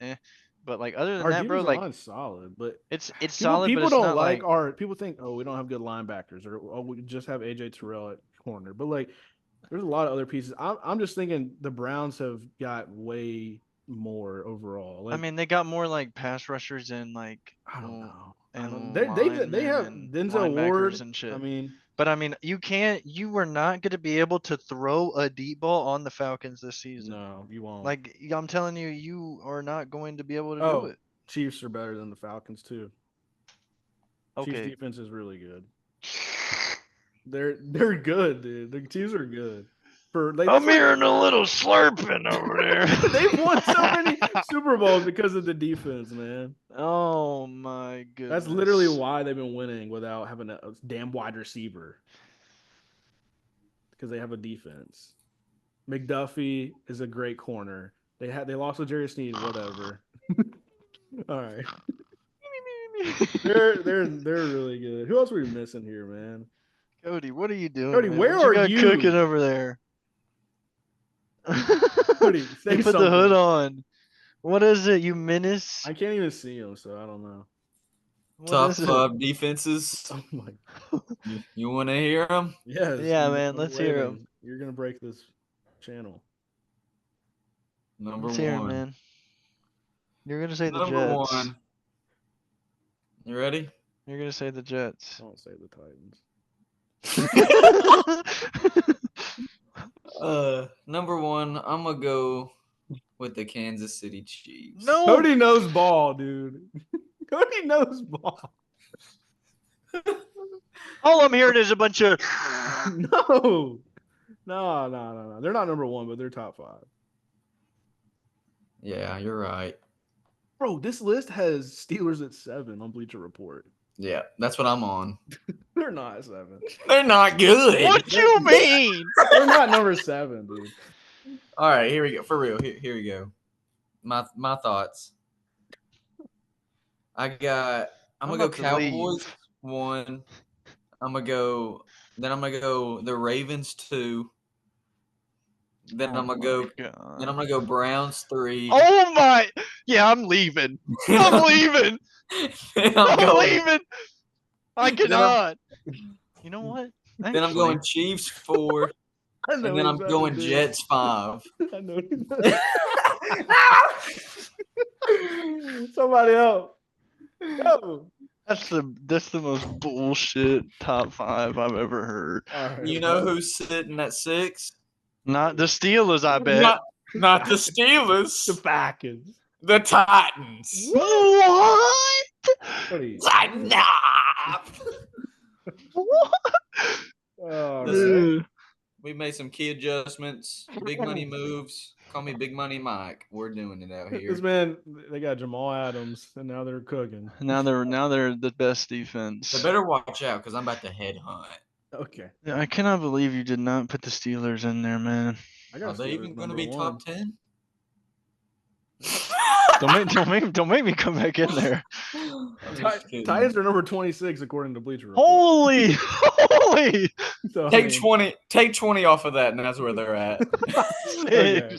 but like other than Our that, bro, defensive like line's solid, but it's people, solid, people but it's don't not like like our. People think, oh, we don't have good linebackers, or oh, we just have AJ Terrell at corner. But like, there's a lot of other pieces. I'm just thinking the Browns have got way more overall. Like, I mean, they got more like pass rushers and like I don't know. and They linemen have and Denzel linebackers Ward and shit. I mean, But I mean, you were not going to be able to throw a deep ball on the Falcons this season. no, you won't. Like I'm telling you, you are not going to be able to do Oh, it. Chiefs are better than the Falcons too. Chiefs Okay. defense is really good. They're good, dude. The Chiefs are good. I'm that's like- hearing a little slurping over there. They've won so many Super Bowls because of the defense, man. Oh my goodness. That's literally why they've been winning without having a damn wide receiver. Because they have a defense. McDuffie is a great corner. They lost L'Jarius Sneed, whatever. All right. They're really good. Who else are we missing here, man? Cody, what are you doing? Cody, man? where What are got you? cooking over there? Cody, say You put the hood something. on. What is it, you menace? I can't even see him, so I don't know. What Top is it? 5 defenses. Oh my. You want to hear them? Yes. Yeah, man, let's hear 'em. waiting. You're gonna break this channel. Number Let's hear 'em, one. man. You're gonna say the Number Jets. 1. You ready? You're gonna say the Jets. Don't say the Titans. Number 1, I'm gonna go with the Kansas City Chiefs. No. Cody knows ball, dude. Cody knows ball. All I'm hearing is a bunch of. No. No. They're not number 1, but they're top 5. Yeah, you're right. Bro, this list has Steelers at 7 on Bleacher Report. Yeah, that's what I'm on. They're not at 7. They're not good. What you mean? They're not number 7, dude. All right, here we go. For real, here we go. My thoughts. I'm gonna go about to leave. Cowboys 1. I'm gonna go the Ravens 2. Then I'm gonna go Browns 3. Oh my! Yeah, I'm leaving. I'm leaving. Then I'm leaving. I cannot. You know what? Then I'm Actually, going Chiefs 4. I And know then I'm exactly going what Jets 5. I know. Somebody else. Go. that's the most bullshit top 5 I've ever heard. All right, You know who's sitting at 6? Not the Steelers, I bet. Not the Steelers. the Falcons. The Titans. What? Cody. Tighten up. What? Oh, Listen, man. Dude. We made some key adjustments, big money moves. Call me Big Money Mike. We're doing it out This here. man, they got Jamal Adams, and now they're cooking. Now they're the best defense. They better watch out because I'm about to headhunt. Okay. Yeah, I cannot believe you did not put the Steelers in there, man. I Are got they Steelers even going to number be one. top 10? Don't make me come back in there. Titans are number 26 according to Bleacher Report. Holy, holy. So, I Take mean, 20. Take 20 off of that, and that's where they're at. okay.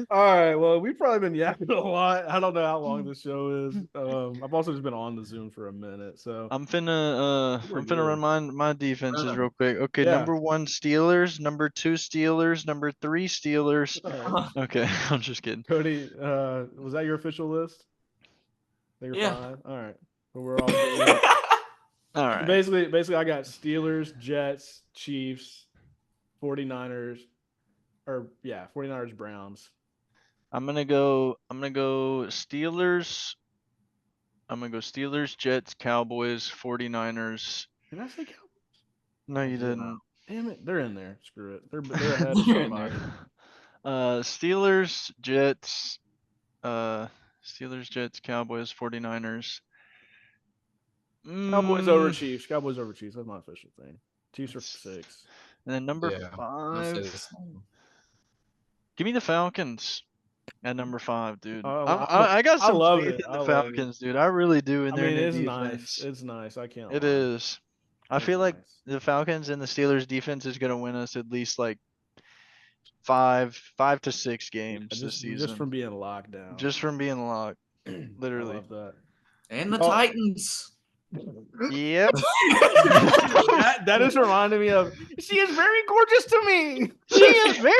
All right. Well, we've probably been yapping a lot. I don't know how long this show is. I've also just been on the Zoom for a minute. So I'm finna We're I'm finna run my defenses Run 'em. real quick. Okay, Yeah. number 1 Steelers, number 2 Steelers, number 3 Steelers. all right. Okay, I'm just kidding. Cody, was that your official list? Yeah. 5? All right. But we're all good. All right. Basically, I got Steelers, Jets, Chiefs, 49ers, 49ers, Browns. I'm gonna go Steelers. I'm gonna go Steelers, Jets, Cowboys, 49ers. Did I say Cowboys? No, you didn't. Damn it, they're in there. Screw it. They're ahead of They're in somebody. Steelers, Jets, Cowboys, 49ers. Cowboys over Chiefs. Cowboys over Chiefs. That's my official thing. Chiefs are 6. And then number Yeah, I'll say the 5. same. Give me the Falcons at number 5, dude. Oh, I got I some love faith it. in I the love Falcons, dude. I really do in I their mean, new it's defense. nice. It's nice. I can't. It lie. is. I It's feel like nice. the Falcons and the Steelers defense is gonna win us at least like 5 to 6 games this season. Just from being locked down. Just from being locked. Literally. I love that. And the Titans. Yep. that is reminding me of. She is very gorgeous to me. She is very.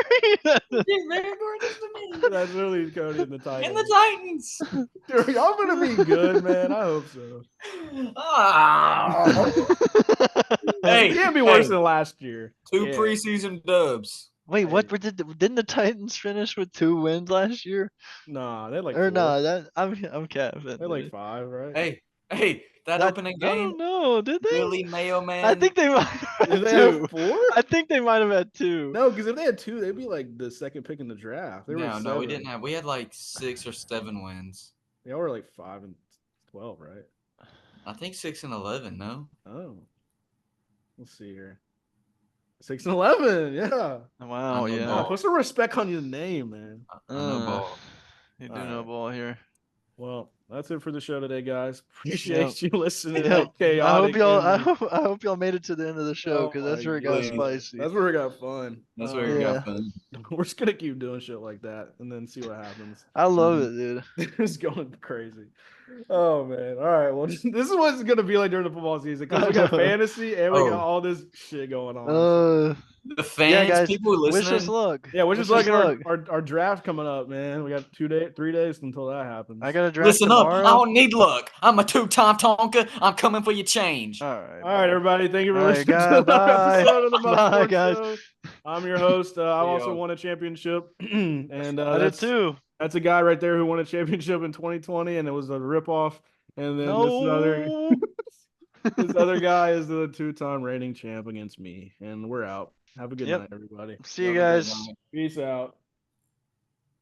She's very gorgeous to me. That's really Cody and the Titans. And the Titans. Dude, y'all gonna be good, man. I hope so. Hey, It can't be worse than last year. 2 Yeah. preseason dubs. Wait, what? Didn't the Titans finish with 2 wins last year? Nah, they're like Or 4. no? That I'm capping. They're like dude. 5, right? Hey, that opening I game. don't know. Did they? Billy Mailman. I think they might have Did had they 2. have 4? I think they might have had 2. No, because if they had 2, they'd be like the second pick in the draft. They were No, 7. we didn't have. We had like 6 or 7 wins. They were like 5 and 12, right? I think 6 and 11. No. Oh, let's see here. 6 and 11, yeah. Wow. I know Yeah. ball. Put some respect on your name, man. I know ball. You do Alright. know ball here. Well, that's it for the show today, guys. Appreciate you listening. Yep. Chaotic I hope y'all. ending. I hope y'all made it to the end of the show Oh because that's my where it got God. spicy. That's where it got fun. That's where you Yeah. got fun. We're just gonna keep doing shit like that and then see what happens. I love it, dude. It's going crazy. Oh man! All right. Well, this is what it's gonna be like during the football season because we got fantasy and we got all this shit going on. The fans, yeah, guys, people wish listening. us luck. Yeah, we're Wish just us like luck. our draft coming up, man. We got 3 days until that happens. I got a draft Listen up. tomorrow. I don't need luck. I'm a 2-time Tonka. I'm coming for your change. All right. All right, everybody. Thank you for All right, listening guys, to another bye. episode of the Muffed Bye, Sports guys. Show. I'm your host. I also yo. won a championship, and I did too. That's a guy right there who won a championship in 2020, and it was a ripoff. And then No. this other guy is the 2-time reigning champ against me, and we're out. Have a good Yep. night, everybody. See you Have a good guys. night. Peace out.